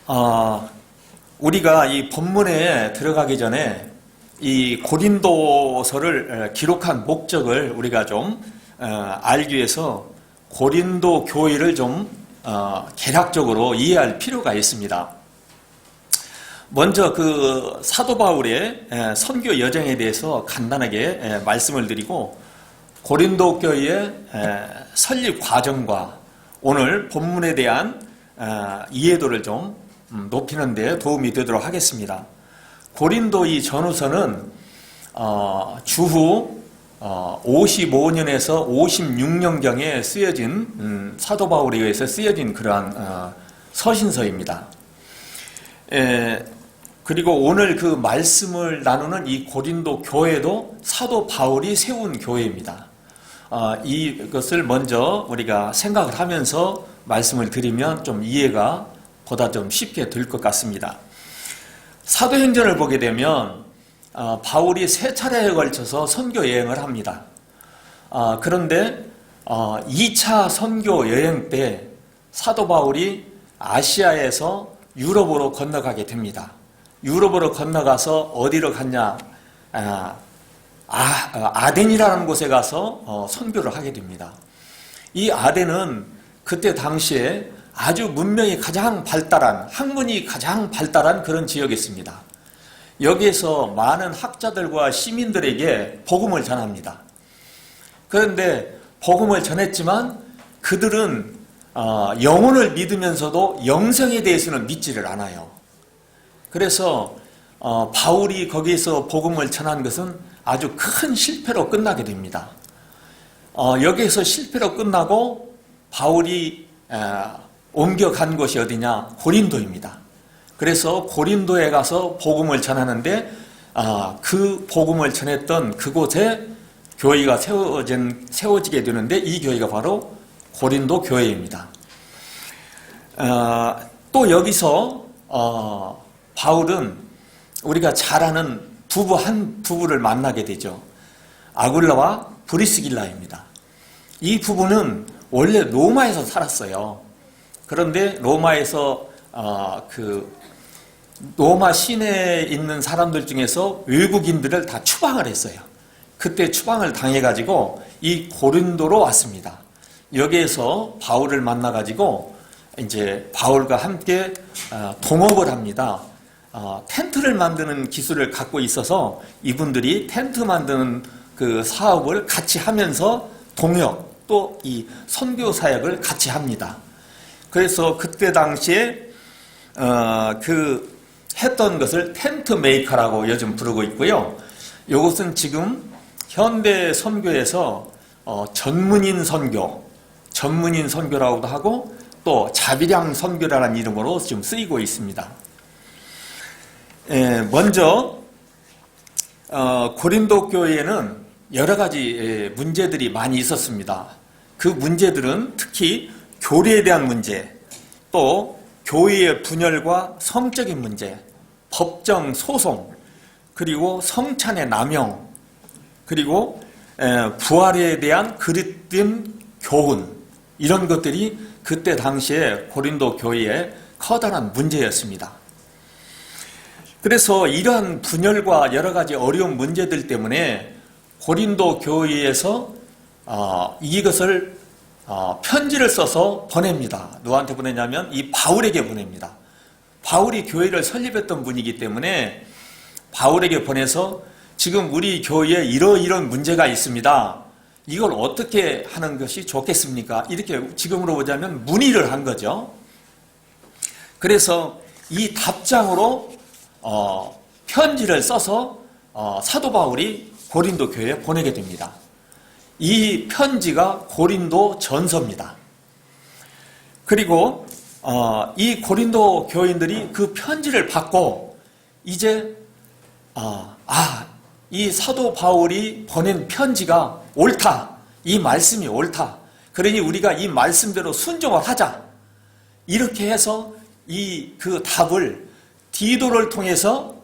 어, 우리가 이 본문에 들어가기 전에 이 고린도서를 기록한 목적을 우리가 좀 알기 위해서 고린도 교회를 좀 개략적으로 이해할 필요가 있습니다. 먼저 그 사도 바울의 선교 여정에 대해서 간단하게 말씀을 드리고 고린도 교회의 설립 과정과 오늘 본문에 대한 이해도를 좀 높이는 데 도움이 되도록 하겠습니다. 고린도 이 전후서는 주후 55년에서 56년경에 쓰여진 사도 바울에 의해서 쓰여진 그러한 서신서입니다. 그리고 오늘 그 말씀을 나누는 이 고린도 교회도 사도 바울이 세운 교회입니다. 이것을 먼저 우리가 생각을 하면서 말씀을 드리면 좀 이해가 보다 좀 쉽게 될 것 같습니다. 사도행전을 보게 되면 바울이 3차례에 걸쳐서 선교 여행을 합니다. 그런데 2차 선교 여행 때 사도 바울이 아시아에서 유럽으로 건너가게 됩니다. 유럽으로 건너가서 어디로 갔냐? 아덴이라는 곳에 가서 선교를 하게 됩니다. 이 아덴은 그때 당시에 아주 문명이 가장 발달한, 학문이 가장 발달한 그런 지역이었습니다. 여기에서 많은 학자들과 시민들에게 복음을 전합니다. 그런데 복음을 전했지만 그들은 영혼을 믿으면서도 영생에 대해서는 믿지를 않아요. 그래서 바울이 거기에서 복음을 전한 것은 아주 큰 실패로 끝나게 됩니다. 여기에서 실패로 끝나고 바울이 옮겨간 곳이 어디냐? 고린도입니다. 그래서 고린도에 가서 복음을 전하는데 그 복음을 전했던 그곳에 교회가 세워지게 되는데 이 교회가 바로 고린도 교회입니다. 또 여기서 바울은 우리가 잘 아는 한 부부를 만나게 되죠. 아굴라와 브리스길라입니다. 이 부부는 원래 로마에서 살았어요. 그런데 로마에서 로마 시내에 있는 사람들 중에서 외국인들을 다 추방을 했어요. 그때 추방을 당해가지고 이 고린도로 왔습니다. 여기에서 바울을 만나가지고 이제 바울과 함께 동업을 합니다. 텐트를 만드는 기술을 갖고 있어서 이분들이 텐트 만드는 그 사업을 같이 하면서 동역 또 이 선교 사역을 같이 합니다. 그래서 그때 당시에 했던 것을 텐트 메이커라고 요즘 부르고 있고요. 이것은 지금 현대 선교에서 전문인 선교라고도 하고 또 자비량 선교라는 이름으로 지금 쓰이고 있습니다. 먼저 고린도 교회에는 여러 가지 문제들이 많이 있었습니다. 그 문제들은 특히 교리에 대한 문제, 또 교회의 분열과 성적인 문제, 법정 소송, 그리고 성찬의 남용, 그리고 부활에 대한 그릇된 교훈, 이런 것들이 그때 당시에 고린도 교회의 커다란 문제였습니다. 그래서 이러한 분열과 여러 가지 어려운 문제들 때문에 고린도 교회에서 이것을 편지를 써서 보냅니다. 누구한테 보내냐면 이 바울에게 보냅니다. 바울이 교회를 설립했던 분이기 때문에 바울에게 보내서 지금 우리 교회에 이런 문제가 있습니다. 이걸 어떻게 하는 것이 좋겠습니까? 이렇게 지금으로 보자면 문의를 한 거죠. 그래서 이 답장으로 편지를 써서 사도 바울이 고린도 교회에 보내게 됩니다. 이 편지가 고린도 전서입니다. 그리고 이 고린도 교인들이 그 편지를 받고 이제 이 사도 바울이 보낸 편지가 옳다. 이 말씀이 옳다. 그러니 우리가 이 말씀대로 순종을 하자. 이렇게 해서 그 답을 디도를 통해서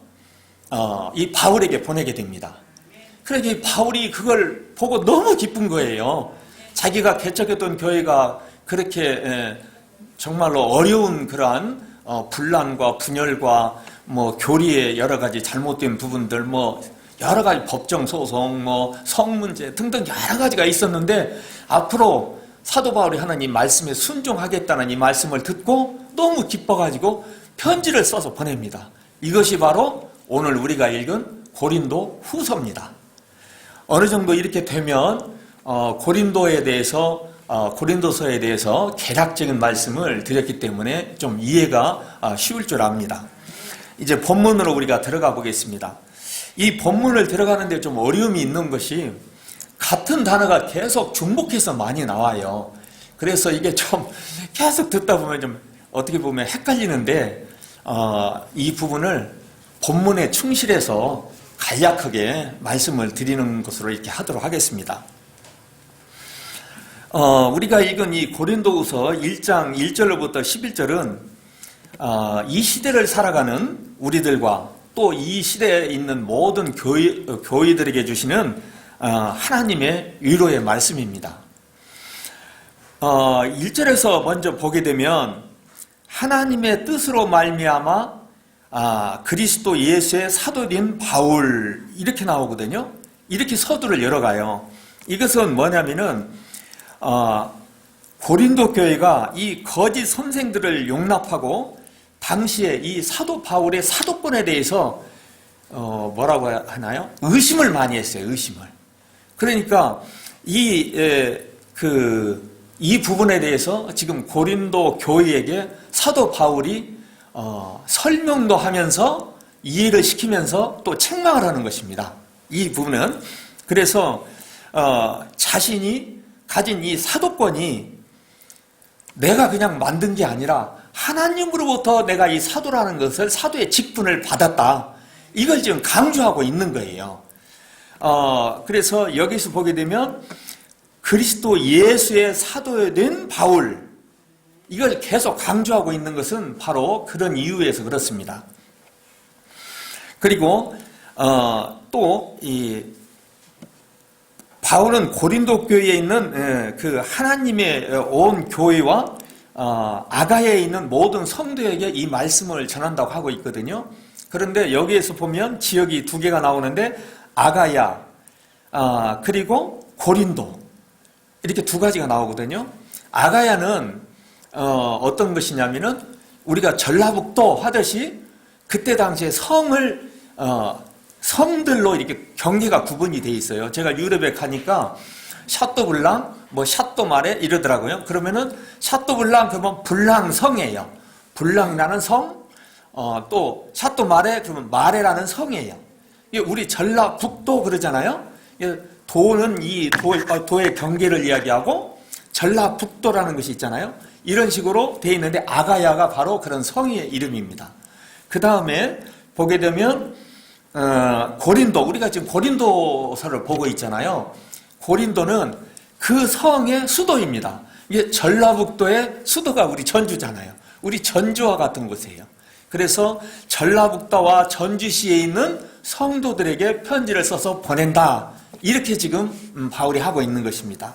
이 바울에게 보내게 됩니다. 그러니까 바울이 그걸 보고 너무 기쁜 거예요. 자기가 개척했던 교회가 그렇게 정말로 어려운 그러한 분란과 분열과 교리의 여러 가지 잘못된 부분들, 여러 가지 법정 소송, 성 문제 등등 여러 가지가 있었는데 앞으로 사도 바울이 하는 이 말씀에 순종하겠다는 이 말씀을 듣고 너무 기뻐가지고 편지를 써서 보냅니다. 이것이 바로 오늘 우리가 읽은 고린도 후서입니다. 어느 정도 이렇게 되면 고린도서에 대해서 개략적인 말씀을 드렸기 때문에 좀 이해가 쉬울 줄 압니다. 이제 본문으로 우리가 들어가 보겠습니다. 이 본문을 들어가는데 좀 어려움이 있는 것이 같은 단어가 계속 중복해서 많이 나와요. 그래서 이게 좀 계속 듣다 보면 좀 어떻게 보면 헷갈리는데 이 부분을 본문에 충실해서 간략하게 말씀을 드리는 것으로 이렇게 하도록 하겠습니다. 우리가 읽은 이 고린도후서 1장 1절로부터 11절은 이 시대를 살아가는 우리들과 또 이 시대에 있는 모든 교회들에게 주시는 하나님의 위로의 말씀입니다. 1절에서 먼저 보게 되면 하나님의 뜻으로 말미암아 그리스도 예수의 사도된 바울 이렇게 나오거든요. 이렇게 서두를 열어가요. 이것은 뭐냐면은 고린도 교회가 이 거짓 선생들을 용납하고 당시에 이 사도 바울의 사도권에 대해서 뭐라고 하나요? 의심을 많이 했어요. 의심을. 그러니까 이 부분에 대해서 지금 고린도 교회에게 사도 바울이 설명도 하면서 이해를 시키면서 또 책망을 하는 것입니다. 이 부분은 그래서 자신이 가진 이 사도권이 내가 그냥 만든 게 아니라 하나님으로부터 내가 이 사도라는 것을 사도의 직분을 받았다. 이걸 지금 강조하고 있는 거예요. 그래서 여기서 보게 되면 그리스도 예수의 사도된 바울 이걸 계속 강조하고 있는 것은 바로 그런 이유에서 그렇습니다. 그리고 또 이 바울은 고린도 교회에 있는 그 하나님의 온 교회와 아가야에 있는 모든 성도에게 이 말씀을 전한다고 하고 있거든요. 그런데 여기에서 보면 지역이 두 개가 나오는데 아가야 그리고 고린도 이렇게 두 가지가 나오거든요. 아가야는 어떤 것이냐면은 우리가 전라북도 하듯이 그때 당시에 성들로 이렇게 경계가 구분이 돼 있어요. 제가 유럽에 가니까 샤또블랑, 샤또마레 이러더라고요. 그러면은 샤또블랑 그러면 블랑성이에요. 블랑이라는 성, 또 샤또마레 그러면 마레라는 성이에요. 우리 전라북도 그러잖아요. 도는 이 도의 경계를 이야기하고 전라북도라는 것이 있잖아요. 이런 식으로 돼 있는데 아가야가 바로 그런 성의 이름입니다. 그 다음에 보게 되면 고린도, 우리가 지금 고린도서를 보고 있잖아요. 고린도는 그 성의 수도입니다. 이게 전라북도의 수도가 우리 전주잖아요. 우리 전주와 같은 곳이에요. 그래서 전라북도와 전주시에 있는 성도들에게 편지를 써서 보낸다. 이렇게 지금 바울이 하고 있는 것입니다.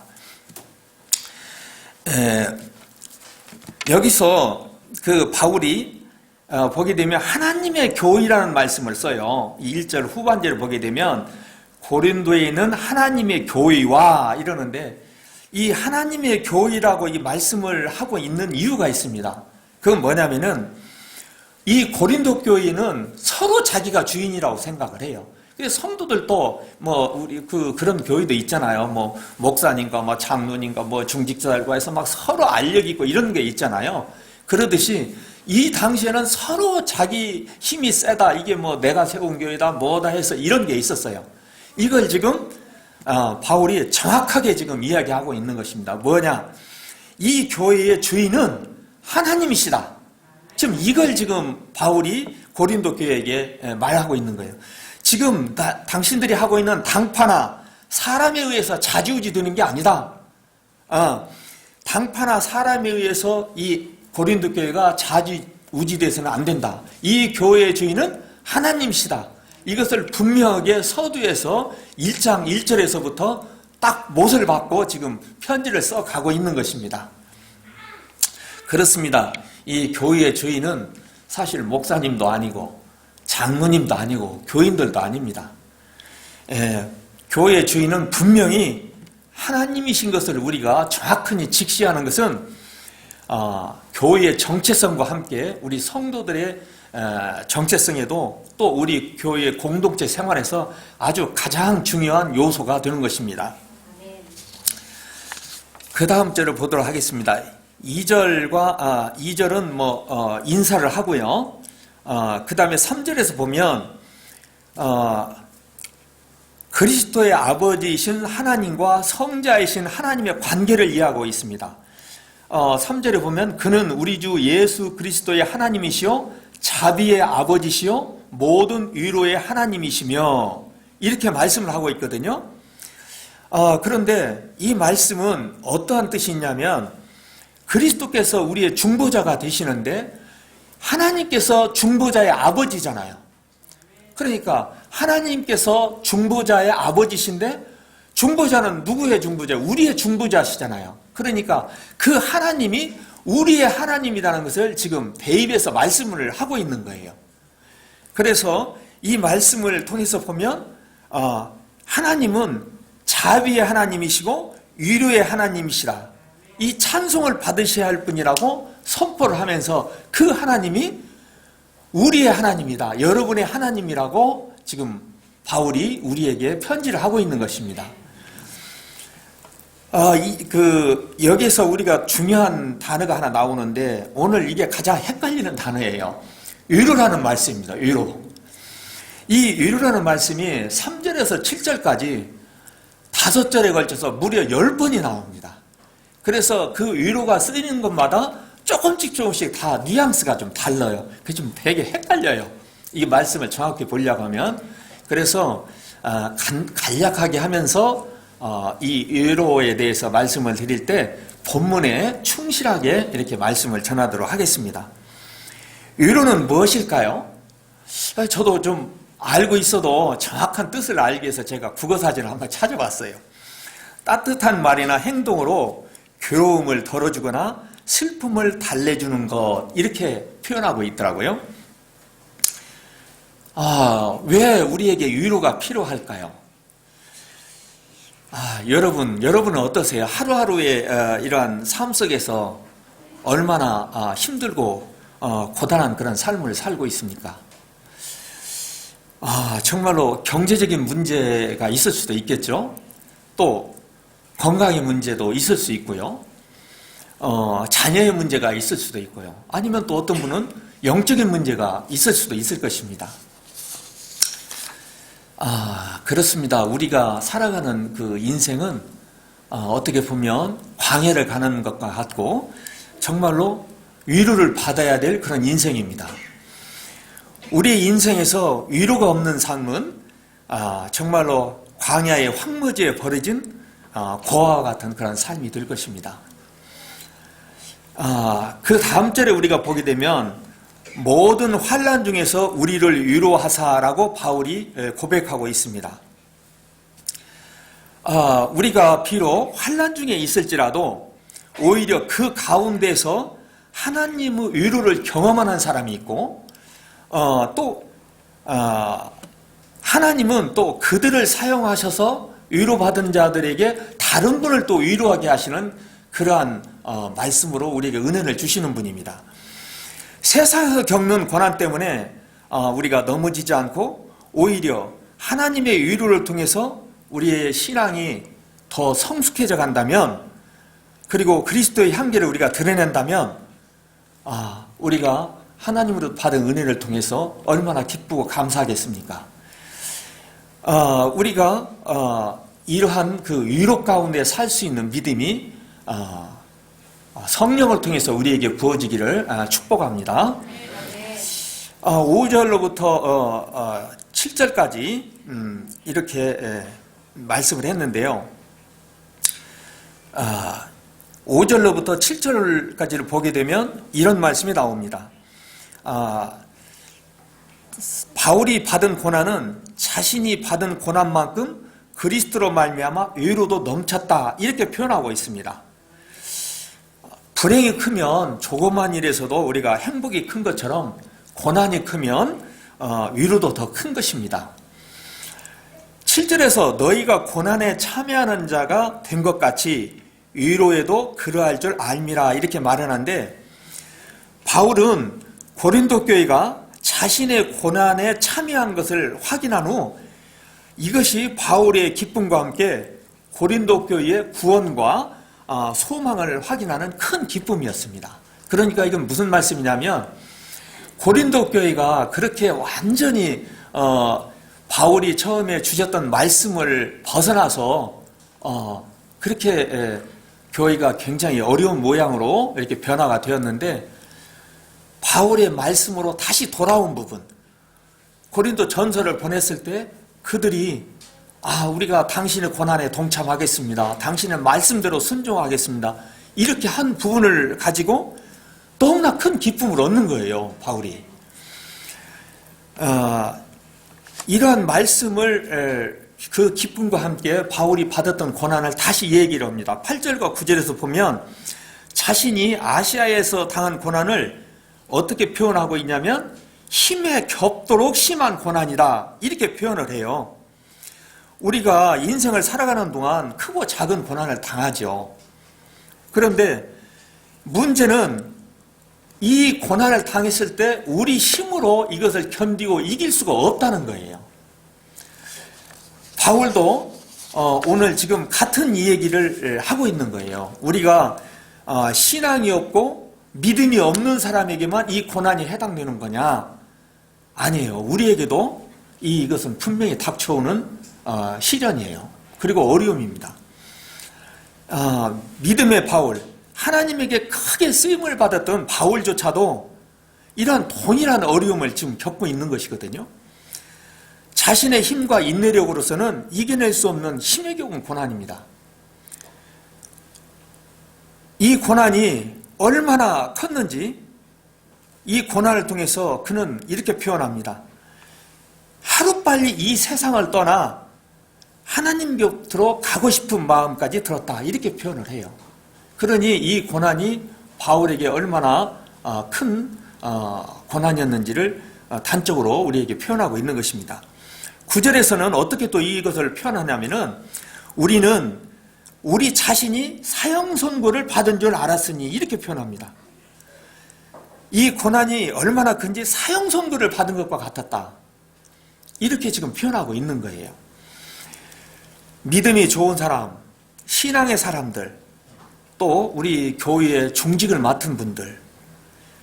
여기서 그 바울이 보게 되면 하나님의 교회라는 말씀을 써요. 이 1절 후반절을 보게 되면 고린도에 있는 하나님의 교회와 이러는데 이 하나님의 교회라고 이 말씀을 하고 있는 이유가 있습니다. 그건 뭐냐면은 이 고린도 교회는 서로 자기가 주인이라고 생각을 해요. 그래서 성도들도 우리 그런 교회도 있잖아요. 목사님과 장로님과 중직자들과 해서 막 서로 알력 있고 이런 게 있잖아요. 그러듯이 이 당시에는 서로 자기 힘이 세다. 이게 내가 세운 교회다. 뭐다 해서 이런 게 있었어요. 이걸 지금 바울이 정확하게 지금 이야기하고 있는 것입니다. 뭐냐? 이 교회의 주인은 하나님이시다. 지금 이걸 지금 바울이 고린도 교회에게 말하고 있는 거예요. 지금 당신들이 하고 있는 당파나 사람에 의해서 좌지우지 되는 게 아니다. 당파나 사람에 의해서 이 고린도 교회가 좌지우지돼서는 안 된다. 이 교회의 주인은 하나님이시다. 이것을 분명하게 서두에서 1장 1절에서부터 딱 못을 받고 지금 편지를 써가고 있는 것입니다. 그렇습니다. 이 교회의 주인은 사실 목사님도 아니고 장로님도 아니고 교인들도 아닙니다. 교회 주인은 분명히 하나님이신 것을 우리가 정확히 직시하는 것은 교회의 정체성과 함께 우리 성도들의 정체성에도 또 우리 교회의 공동체 생활에서 아주 가장 중요한 요소가 되는 것입니다. 그 다음 절을 보도록 하겠습니다. 2절은 인사를 하고요. 그 다음에 3절에서 보면 그리스도의 아버지이신 하나님과 성자이신 하나님의 관계를 이해하고 있습니다. 3절에 보면 그는 우리 주 예수 그리스도의 하나님이시요 자비의 아버지시요 모든 위로의 하나님이시며 이렇게 말씀을 하고 있거든요. 그런데 이 말씀은 어떠한 뜻이 있냐면 그리스도께서 우리의 중보자가 되시는데 하나님께서 중보자의 아버지잖아요. 그러니까 하나님께서 중보자의 아버지신데 중보자는 누구의 중보자? 우리의 중보자시잖아요. 그러니까 그 하나님이 우리의 하나님이라는 것을 지금 대입해서 말씀을 하고 있는 거예요. 그래서 이 말씀을 통해서 보면 하나님은 자비의 하나님이시고 위로의 하나님이시라. 이 찬송을 받으셔야 할 분이라고 선포를 하면서 그 하나님이 우리의 하나님이다. 여러분의 하나님이라고 지금 바울이 우리에게 편지를 하고 있는 것입니다. 여기서 우리가 중요한 단어가 하나 나오는데 오늘 이게 가장 헷갈리는 단어예요. 위로라는 말씀입니다. 위로. 이 위로라는 말씀이 3절에서 7절까지 5절에 걸쳐서 무려 10번이 나옵니다. 그래서 그 위로가 쓰이는 것마다 조금씩 다 뉘앙스가 좀 달라요. 그게 좀 되게 헷갈려요. 이 말씀을 정확히 보려고 하면. 그래서 간략하게 하면서 이 위로에 대해서 말씀을 드릴 때 본문에 충실하게 이렇게 말씀을 전하도록 하겠습니다. 위로는 무엇일까요? 저도 좀 알고 있어도 정확한 뜻을 알기 위해서 제가 국어사전을 한번 찾아봤어요. 따뜻한 말이나 행동으로 괴로움을 덜어주거나 슬픔을 달래주는 것 이렇게 표현하고 있더라고요. 왜 우리에게 위로가 필요할까요? 여러분은 어떠세요? 하루하루의 이러한 삶 속에서 얼마나 힘들고 고단한 그런 삶을 살고 있습니까? 정말로 경제적인 문제가 있을 수도 있겠죠. 또 건강의 문제도 있을 수 있고요. 자녀의 문제가 있을 수도 있고요. 아니면 또 어떤 분은 영적인 문제가 있을 수도 있을 것입니다. 그렇습니다. 우리가 살아가는 그 인생은 어떻게 보면 광야를 가는 것과 같고 정말로 위로를 받아야 될 그런 인생입니다. 우리의 인생에서 위로가 없는 삶은 정말로 광야의 황무지에 버려진 고아와 같은 그런 삶이 될 것입니다. 그 다음 절에 우리가 보게 되면 모든 환난 중에서 우리를 위로하사라고 바울이 고백하고 있습니다. 우리가 비록 환난 중에 있을지라도 오히려 그 가운데서 하나님의 위로를 경험하는 사람이 있고 또 하나님은 또 그들을 사용하셔서 위로받은 자들에게 다른 분을 또 위로하게 하시는 그러한 말씀으로 우리에게 은혜를 주시는 분입니다. 세상에서 겪는 고난 때문에 우리가 넘어지지 않고 오히려 하나님의 위로를 통해서 우리의 신앙이 더 성숙해져 간다면 그리고 그리스도의 향기를 우리가 드러낸다면 우리가 하나님으로 받은 은혜를 통해서 얼마나 기쁘고 감사하겠습니까? 우리가 이러한 그 위로 가운데 살 수 있는 믿음이 성령을 통해서 우리에게 부어지기를 축복합니다. 5절로부터 7절까지 이렇게 말씀을 했는데요. 5절로부터 7절까지를 보게 되면 이런 말씀이 나옵니다. 바울이 받은 고난은 자신이 받은 고난만큼 그리스도로 말미암아 위로도 넘쳤다 이렇게 표현하고 있습니다. 불행이 크면 조그만 일에서도 우리가 행복이 큰 것처럼 고난이 크면 위로도 더 큰 것입니다. 7절에서 너희가 고난에 참여하는 자가 된 것 같이 위로에도 그러할 줄 알미라 이렇게 말하는데, 바울은 고린도 교회가 자신의 고난에 참여한 것을 확인한 후 이것이 바울의 기쁨과 함께 고린도 교회의 구원과 소망을 확인하는 큰 기쁨이었습니다. 그러니까 이건 무슨 말씀이냐면, 고린도 교회가 그렇게 완전히 바울이 처음에 주셨던 말씀을 벗어나서 그렇게 교회가 굉장히 어려운 모양으로 이렇게 변화가 되었는데, 바울의 말씀으로 다시 돌아온 부분, 고린도 전서를 보냈을 때 그들이 우리가 당신의 고난에 동참하겠습니다, 당신의 말씀대로 순종하겠습니다, 이렇게 한 부분을 가지고 너무나 큰 기쁨을 얻는 거예요, 바울이. 이러한 말씀을 그 기쁨과 함께 바울이 받았던 고난을 다시 얘기를 합니다. 8절과 9절에서 보면 자신이 아시아에서 당한 고난을 어떻게 표현하고 있냐면 힘에 겹도록 심한 고난이다 이렇게 표현을 해요. 우리가 인생을 살아가는 동안 크고 작은 고난을 당하죠. 그런데 문제는 이 고난을 당했을 때 우리 힘으로 이것을 견디고 이길 수가 없다는 거예요. 바울도 오늘 지금 같은 이 얘기를 하고 있는 거예요. 우리가 신앙이 없고 믿음이 없는 사람에게만 이 고난이 해당되는 거냐? 아니에요. 우리에게도 이것은 분명히 닥쳐오는 시련이에요. 그리고 어려움입니다. 믿음의 바울, 하나님에게 크게 쓰임을 받았던 바울조차도 이러한 동일한 어려움을 지금 겪고 있는 것이거든요. 자신의 힘과 인내력으로서는 이겨낼 수 없는 힘에 겨운 고난입니다. 이 고난이 얼마나 컸는지 이 고난을 통해서 그는 이렇게 표현합니다. 하루빨리 이 세상을 떠나 하나님 곁으로 가고 싶은 마음까지 들었다 이렇게 표현을 해요. 그러니 이 고난이 바울에게 얼마나 큰 고난이었는지를 단적으로 우리에게 표현하고 있는 것입니다. 9절에서는 어떻게 또 이것을 표현하냐면은 우리는 우리 자신이 사형 선고를 받은 줄 알았으니 이렇게 표현합니다. 이 고난이 얼마나 큰지 사형 선고를 받은 것과 같았다 이렇게 지금 표현하고 있는 거예요. 믿음이 좋은 사람, 신앙의 사람들, 또 우리 교회의 중직을 맡은 분들,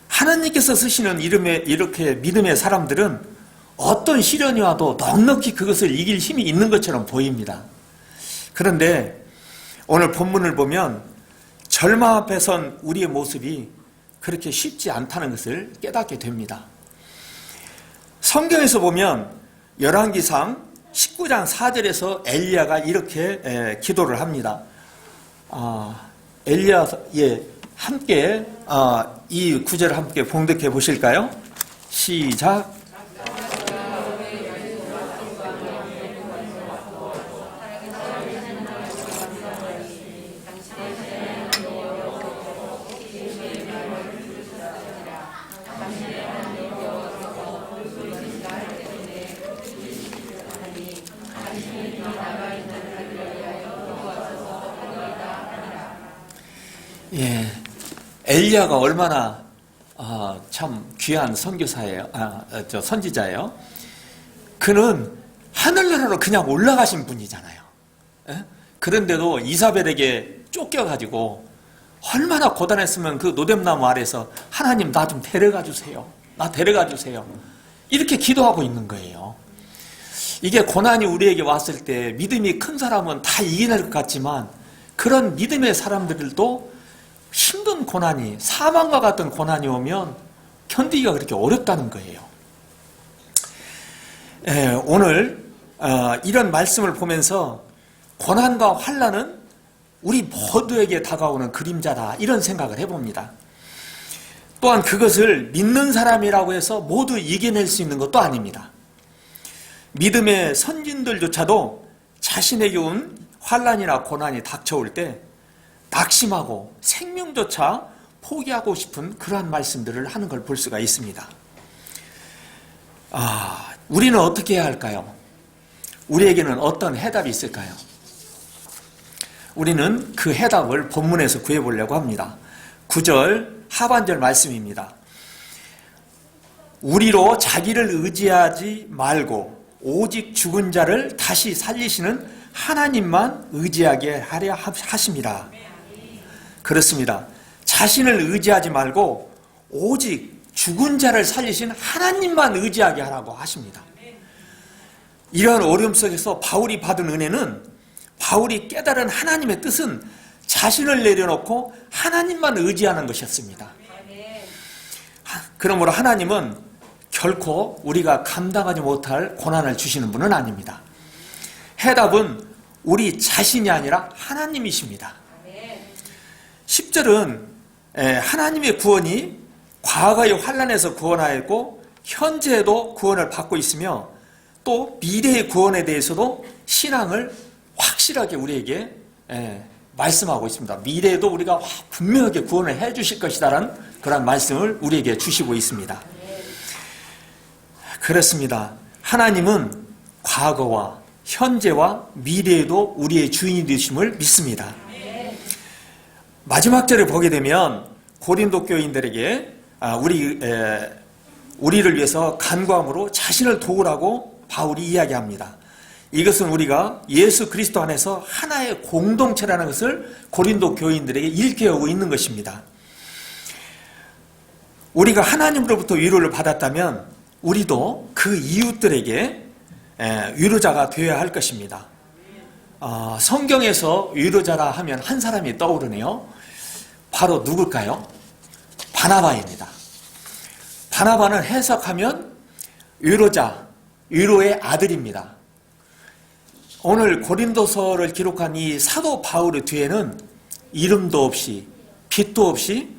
하나님께서 쓰시는 이렇게 믿음의 사람들은 어떤 시련이 와도 넉넉히 그것을 이길 힘이 있는 것처럼 보입니다. 그런데 오늘 본문을 보면 절망 앞에 선 우리의 모습이 그렇게 쉽지 않다는 것을 깨닫게 됩니다. 성경에서 보면 열왕기상 19장 4절에서 엘리야가 이렇게 기도를 합니다. 엘리야의 함께 이 구절을 함께 봉독해 보실까요? 시작. 엘리야가 얼마나 참 귀한 선교사예요. 선지자예요. 그는 하늘나라로 그냥 올라가신 분이잖아요. 그런데도 이사벨에게 쫓겨가지고 얼마나 고단했으면 그 노뎀나무 아래서 하나님 나 좀 데려가 주세요. 나 데려가 주세요. 이렇게 기도하고 있는 거예요. 이게 고난이 우리에게 왔을 때 믿음이 큰 사람은 다 이겨낼 것 같지만 그런 믿음의 사람들도 힘든 고난이, 사망과 같은 고난이 오면 견디기가 그렇게 어렵다는 거예요. 오늘 이런 말씀을 보면서 고난과 환난은 우리 모두에게 다가오는 그림자다 이런 생각을 해봅니다. 또한 그것을 믿는 사람이라고 해서 모두 이겨낼 수 있는 것도 아닙니다. 믿음의 선진들조차도 자신에게 온 환난이나 고난이 닥쳐올 때 낙심하고 생명조차 포기하고 싶은 그러한 말씀들을 하는 걸 볼 수가 있습니다. 우리는 어떻게 해야 할까요? 우리에게는 어떤 해답이 있을까요? 우리는 그 해답을 본문에서 구해보려고 합니다. 9절 하반절 말씀입니다. 우리로 자기를 의지하지 말고 오직 죽은 자를 다시 살리시는 하나님만 의지하게 하려 하심이라. 그렇습니다. 자신을 의지하지 말고 오직 죽은 자를 살리신 하나님만 의지하게 하라고 하십니다. 이러한 어려움 속에서 바울이 받은 은혜는, 바울이 깨달은 하나님의 뜻은 자신을 내려놓고 하나님만 의지하는 것이었습니다. 그러므로 하나님은 결코 우리가 감당하지 못할 고난을 주시는 분은 아닙니다. 해답은 우리 자신이 아니라 하나님이십니다. 10절은 하나님의 구원이 과거의 환난에서 구원하였고 현재에도 구원을 받고 있으며 또 미래의 구원에 대해서도 신앙을 확실하게 우리에게 말씀하고 있습니다. 미래에도 우리가 분명하게 구원을 해 주실 것이다라는 그런 말씀을 우리에게 주시고 있습니다. 그렇습니다. 하나님은 과거와 현재와 미래에도 우리의 주인이 되심을 믿습니다. 마지막 절을 보게 되면 고린도 교인들에게 우리를 위해서 간구함으로 자신을 도우라고 바울이 이야기합니다. 이것은 우리가 예수 그리스도 안에서 하나의 공동체라는 것을 고린도 교인들에게 일깨우고 있는 것입니다. 우리가 하나님으로부터 위로를 받았다면 우리도 그 이웃들에게 위로자가 되어야 할 것입니다. 성경에서 위로자라 하면 한 사람이 떠오르네요. 바로 누굴까요? 바나바입니다. 바나바는 해석하면 위로자, 위로의 아들입니다. 오늘 고린도서를 기록한 이 사도 바울의 뒤에는 이름도 없이 빛도 없이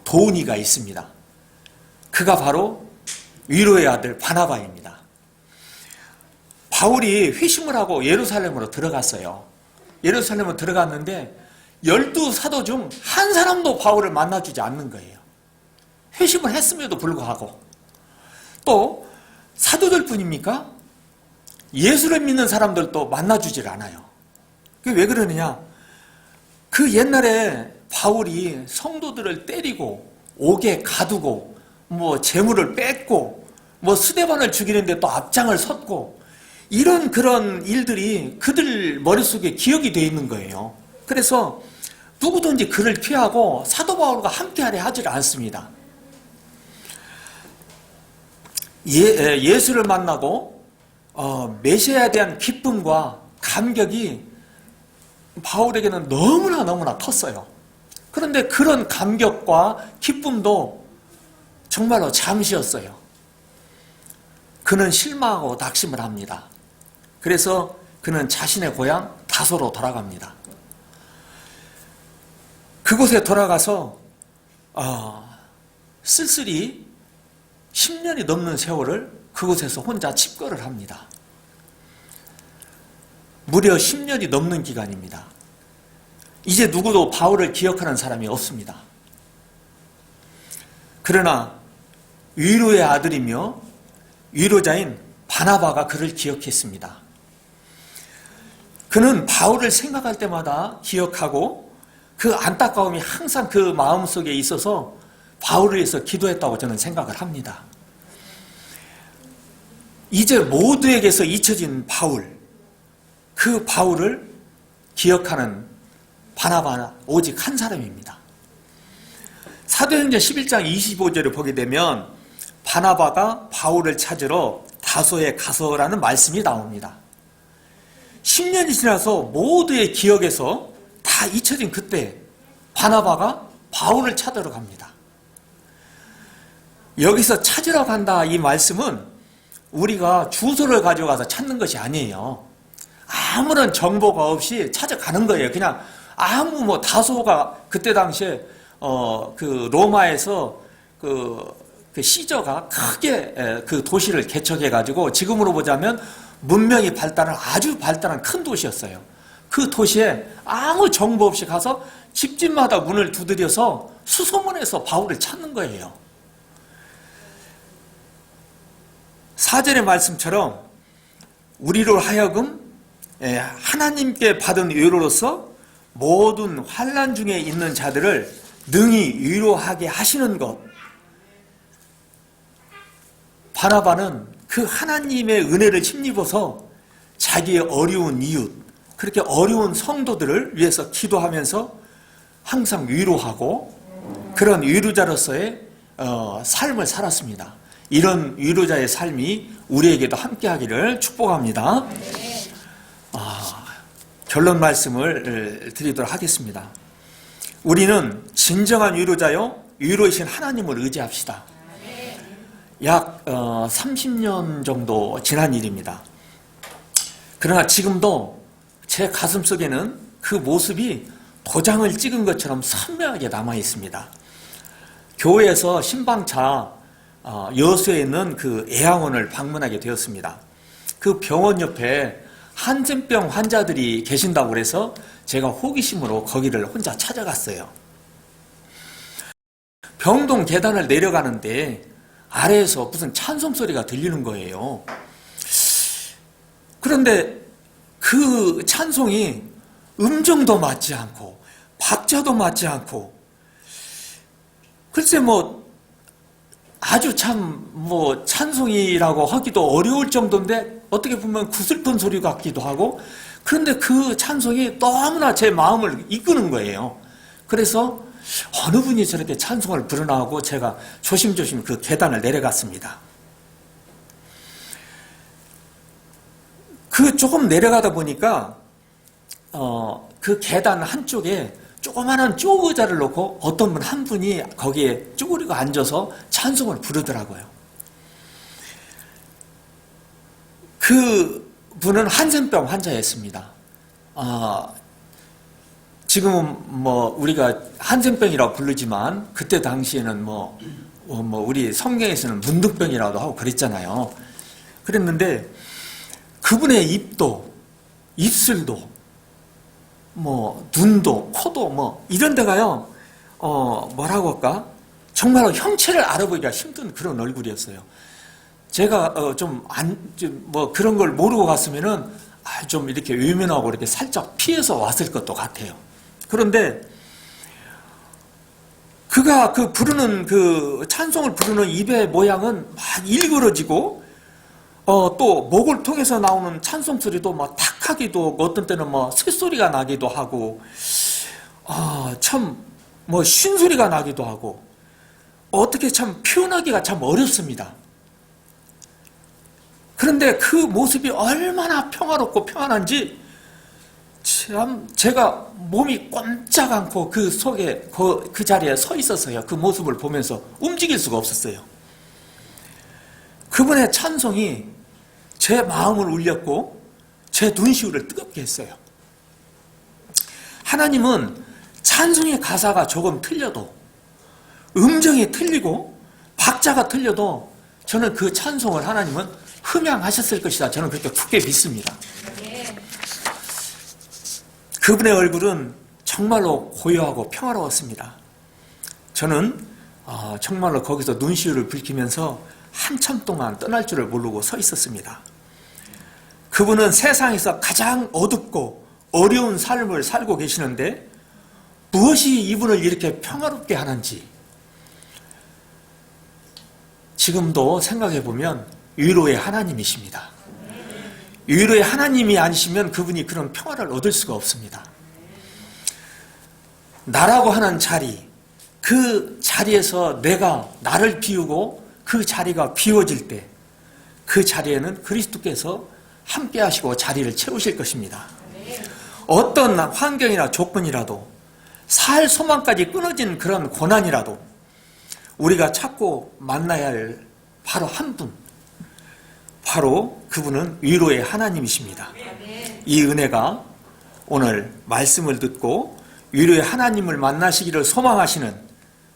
도훈이가 있습니다. 그가 바로 위로의 아들 바나바입니다. 바울이 회심을 하고 예루살렘으로 들어갔어요. 예루살렘으로 들어갔는데 12사도 중 한 사람도 바울을 만나주지 않는 거예요. 회심을 했음에도 불구하고. 또 사도들 뿐입니까? 예수를 믿는 사람들도 만나주질 않아요. 그게 왜 그러느냐? 그 옛날에 바울이 성도들을 때리고 옥에 가두고 재물을 뺏고 스데반을 죽이는데 또 앞장을 섰고 이런 그런 일들이 그들 머릿속에 기억이 되어 있는 거예요. 그래서 누구든지 그를 피하고 사도 바울과 함께하려 하지 않습니다. 예수를 만나고 메시아에 대한 기쁨과 감격이 바울에게는 너무나 컸어요. 그런데 그런 감격과 기쁨도 정말로 잠시였어요. 그는 실망하고 낙심을 합니다. 그래서 그는 자신의 고향 다소로 돌아갑니다. 그곳에 돌아가서 쓸쓸히 10년이 넘는 세월을 그곳에서 혼자 집거를 합니다. 무려 10년이 넘는 기간입니다. 이제 누구도 바울을 기억하는 사람이 없습니다. 그러나 위로의 아들이며 위로자인 바나바가 그를 기억했습니다. 그는 바울을 생각할 때마다 기억하고 그 안타까움이 항상 그 마음속에 있어서 바울을 위해서 기도했다고 저는 생각을 합니다. 이제 모두에게서 잊혀진 바울, 그 바울을 기억하는 바나바는 오직 한 사람입니다. 사도행전 11장 25절을 보게 되면 바나바가 바울을 찾으러 다소에 가서라는 말씀이 나옵니다. 10년이 지나서 모두의 기억에서 다 잊혀진 그때 바나바가 바울을 찾으러 갑니다. 여기서 찾으러 간다 이 말씀은 우리가 주소를 가져가서 찾는 것이 아니에요. 아무런 정보가 없이 찾아가는 거예요. 그냥 다소가 그때 당시에 그 로마에서 그 시저가 크게 그 도시를 개척해 가지고 지금으로 보자면 문명이 아주 발달한 큰 도시였어요. 그 도시에 아무 정보 없이 가서 집집마다 문을 두드려서 수소문해서 바울을 찾는 거예요. 4절의 말씀처럼 우리로 하여금 하나님께 받은 위로로서 모든 환난 중에 있는 자들을 능히 위로하게 하시는 것. 바나바는 그 하나님의 은혜를 힘입어서 자기의 어려운 이웃, 그렇게 어려운 성도들을 위해서 기도하면서 항상 위로하고 그런 위로자로서의 삶을 살았습니다. 이런 위로자의 삶이 우리에게도 함께하기를 축복합니다. 결론 말씀을 드리도록 하겠습니다. 우리는 진정한 위로자요 위로이신 하나님을 의지합시다. 약 30년 정도 지난 일입니다. 그러나 지금도 제 가슴 속에는 그 모습이 도장을 찍은 것처럼 선명하게 남아 있습니다. 교회에서 신방차 여수에 있는 그 애양원을 방문하게 되었습니다. 그 병원 옆에 한센병 환자들이 계신다고 그래서 제가 호기심으로 거기를 혼자 찾아갔어요. 병동 계단을 내려가는데 아래에서 무슨 찬송 소리가 들리는 거예요. 그런데 그 찬송이 음정도 맞지 않고 박자도 맞지 않고 글쎄 아주 참 찬송이라고 하기도 어려울 정도인데 어떻게 보면 구슬픈 소리 같기도 하고 그런데 그 찬송이 너무나 제 마음을 이끄는 거예요. 그래서 어느 분이 저렇게 찬송을 부르나 하고 제가 조심조심 그 계단을 내려갔습니다. 그 조금 내려가다 보니까 그 계단 한쪽에 조그마한 쪼그자를 놓고 어떤 분 한 분이 거기에 쭈그리고 앉아서 찬송을 부르더라고요. 그 분은 한센병 환자였습니다. 지금은 우리가 한센병이라고 부르지만 그때 당시에는 우리 성경에서는 문둥병이라고 하고 그랬잖아요. 그랬는데 그분의 입도, 입술도, 눈도, 코도 이런 데가요, 뭐라고 할까? 정말로 형체를 알아보기가 힘든 그런 얼굴이었어요. 제가 그런 걸 모르고 갔으면은 좀 이렇게 외면하고 이렇게 살짝 피해서 왔을 것도 같아요. 그런데 그가 그 부르는 그 찬송을 부르는 입의 모양은 막 일그러지고 또 목을 통해서 나오는 찬송 소리도 막 탁하기도 하고 어떤 때는 쇳소리가 나기도 하고 참 쉰소리가 나기도 하고 어떻게 참 표현하기가 참 어렵습니다. 그런데 그 모습이 얼마나 평화롭고 평안한지 참 제가 몸이 꼼짝 않고 그 속에 그 자리에 서 있었어요. 그 모습을 보면서 움직일 수가 없었어요. 그분의 찬송이 제 마음을 울렸고 제 눈시울을 뜨겁게 했어요. 하나님은 찬송의 가사가 조금 틀려도 음정이 틀리고 박자가 틀려도 저는 그 찬송을 하나님은 흠양하셨을 것이다. 저는 그렇게 굳게 믿습니다. 그분의 얼굴은 정말로 고요하고 평화로웠습니다. 저는 정말로 거기서 눈시울을 붉히면서 한참 동안 떠날 줄을 모르고 서 있었습니다. 그분은 세상에서 가장 어둡고 어려운 삶을 살고 계시는데 무엇이 이분을 이렇게 평화롭게 하는지 지금도 생각해 보면 위로의 하나님이십니다. 위로의 하나님이 아니시면 그분이 그런 평화를 얻을 수가 없습니다. 나라고 하는 자리, 그 자리에서 내가 나를 비우고 그 자리가 비워질 때 그 자리에는 그리스도께서 함께 하시고 자리를 채우실 것입니다. 어떤 환경이나 조건이라도 살 소망까지 끊어진 그런 고난이라도 우리가 찾고 만나야 할 바로 한 분, 바로 그분은 위로의 하나님이십니다. 이 은혜가 오늘 말씀을 듣고 위로의 하나님을 만나시기를 소망하시는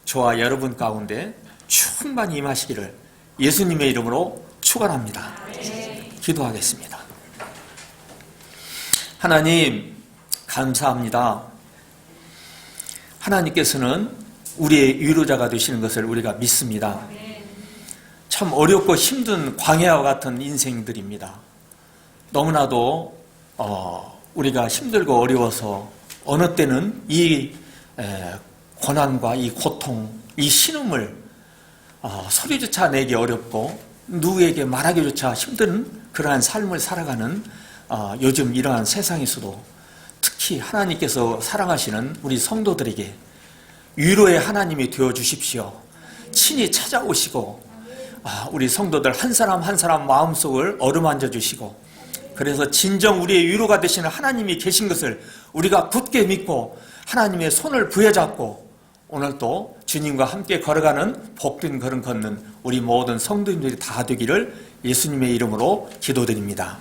저와 여러분 가운데 충만히 임하시기를 예수님의 이름으로 축원합니다. 기도하겠습니다. 하나님 감사합니다. 하나님께서는 우리의 위로자가 되시는 것을 우리가 믿습니다. 참 어렵고 힘든 광야와 같은 인생들입니다. 너무나도 우리가 힘들고 어려워서 어느 때는 이 고난과 이 고통, 이 신음을 소리조차 내기 어렵고 누구에게 말하기조차 힘든 그러한 삶을 살아가는 요즘 이러한 세상에서도 특히 하나님께서 사랑하시는 우리 성도들에게 위로의 하나님이 되어주십시오. 친히 찾아오시고 우리 성도들 한 사람 한 사람 마음속을 어루만져 주시고, 그래서 진정 우리의 위로가 되시는 하나님이 계신 것을 우리가 굳게 믿고 하나님의 손을 부여잡고 오늘도 주님과 함께 걸어가는 복된 걸음 걷는 우리 모든 성도님들이 다 되기를 예수님의 이름으로 기도드립니다.